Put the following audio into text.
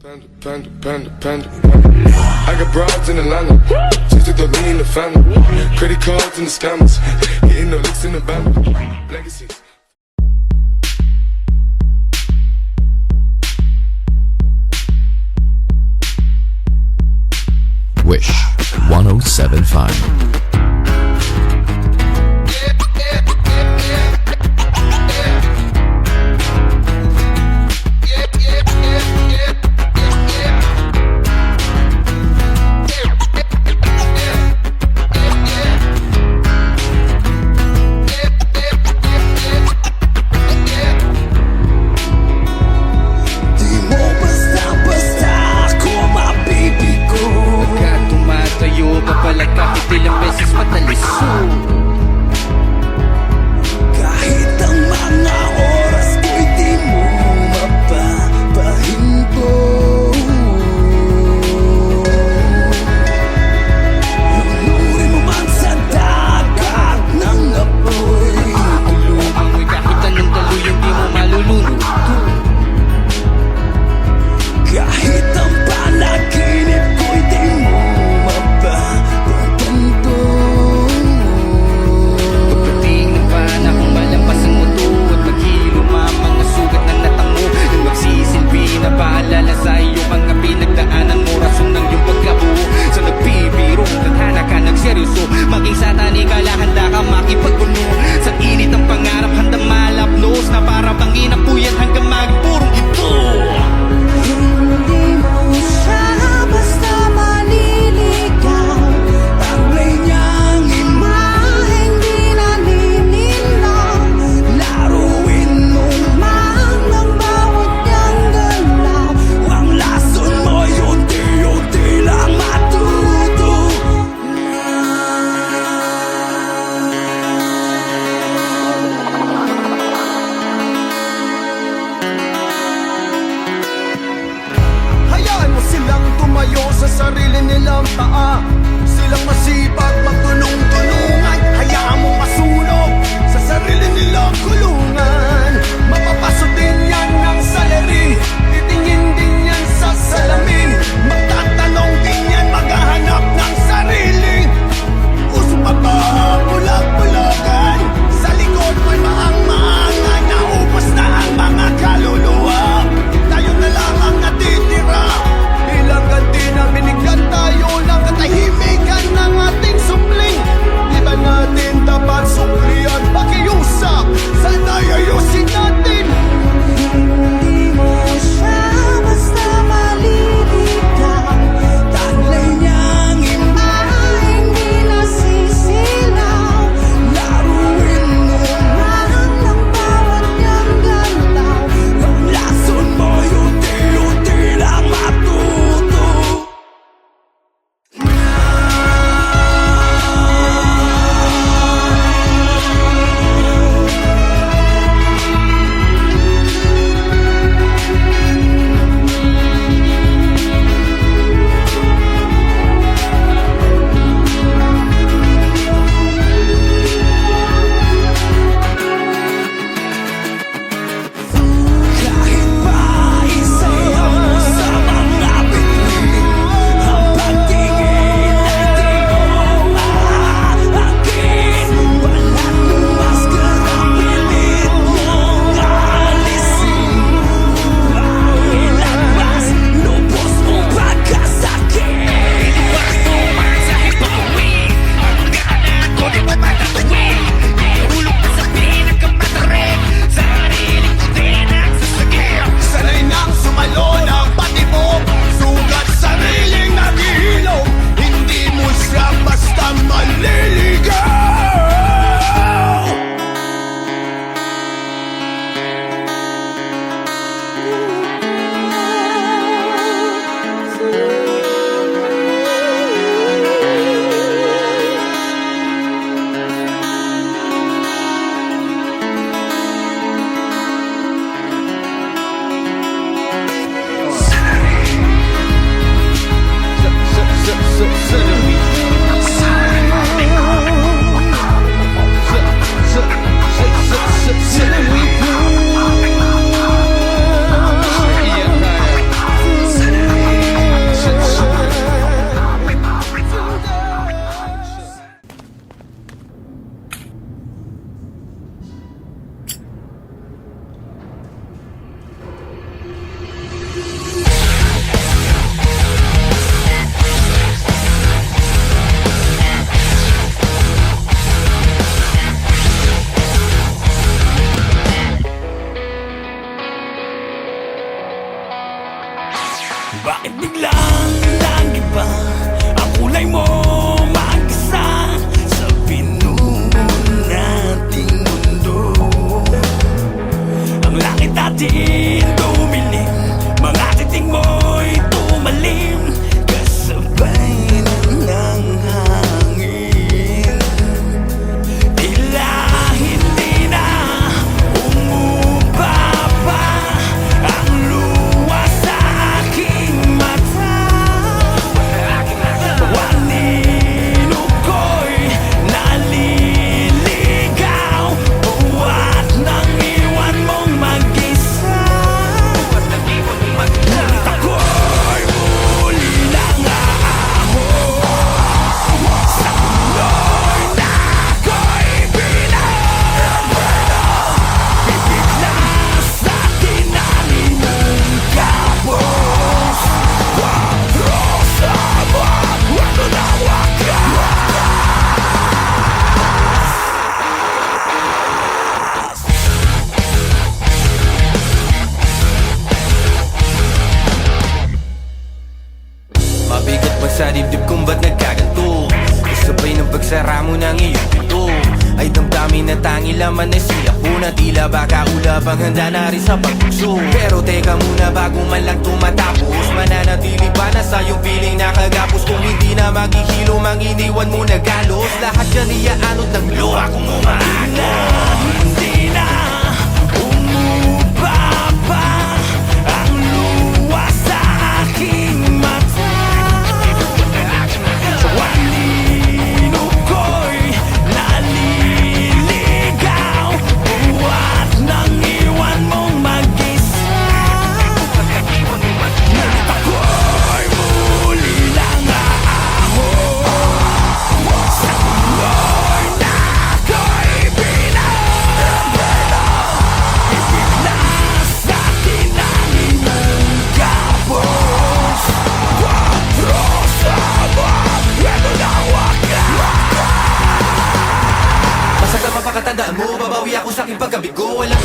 Panda. I got broads in Atlanta, just to throw me in the family. Credit cards and the scammers, getting no licks in the band. Legacies. Wish 1075. Papalag kahit ilang beses mataliso. Kahit ang mga oras ko'y di mo mapapahinto. Lunurin mo man sa dagat ng apoy. Tulungan mo'y kahit anong daluyong di mo malululuto. Kahit ang panaginip ko'y di mo mapapaganto. Pagdating ng panahong malampasan mo to at maghilo mga sugat ng natango, yung magsisilbi na paalala sa iyo mga pinagdaanan mo, rason ng iyong pagkabuo. Sa nagbibiro, tadhana ka nagseryoso, maging sa tanikala handa ka makipagpuno. Sa init ng pangarap handa malapnos, na para bang inapuyan hanggang maging purong ito. Hindi mo siya basta maliligaw. Taglay niyang imaheng di nanininaw. Laruin mo man ang bawat niyang galaw. Ang lason mo'y unti-unti lang matuto. Hayaan mo silang tumayo sa sarili nilang paa. Silang masipag magtulong-tulungan. Hayaan mo masunog sa sarili nilang kulungan. Mapapasok din yan ng salary, titingin din yan sa salamin. Magtatanong din yan, maghahanap ng sarili. Uso pa ba ang bulag-bulagan? Sa likod mo'y maang-maangan. Naubos na ang mga kaluluwa. Tayo na lang ang natitira. Ilang ganti na binigyan tayo ng katahimikan ng ating supling. Di ba natin dapat suklian, pakiusap? Saan tayo Bakit biglang nag-iba ang kulay mo mag-isa sa pinuno nating mundo? Ang langit natin dumilim, mga titing mo'y tumalim, kasabay ng hangin. Tila hindi na umubaba ang luha sa aking mata. Wanino ko'y naliligaw, buhat nang iwan mong mag-isa. Ngunit ako'y muli lang aahon sa tuloy na ako'y pinarapalo. Bibigla sa tinanin ng kapos, quadro sa buwan, walo na Mabigat ba sa dibdib kung ba't nagkaganto? Kasabay ng pagsara mo ng iyong pinto ay damdamin na tangi laman ay siya po na tila baka ulap ang handa na rin sa pagbukso. Pero teka muna bago man lang tumatapos, mananatili ba na sa iyong piling nakagapos? Kung hindi na maghihilo, manginiwan mo na galos, lahat yan iaanod ng luha kung umaano. hindi na umubaba ang luha sa aking mata. Wanino ko'y naliligaw, buhat nang iwan mong mag-isa. Ngunit ako'y muli lang aahon sa tuloy na ako'y pinarapalo. Bibigla sa tinanin ng kapos, quadro sa buwan, walo na wakas. Masagang mapakatandaan mo, babawi ako sa aking pagkabigo. Wala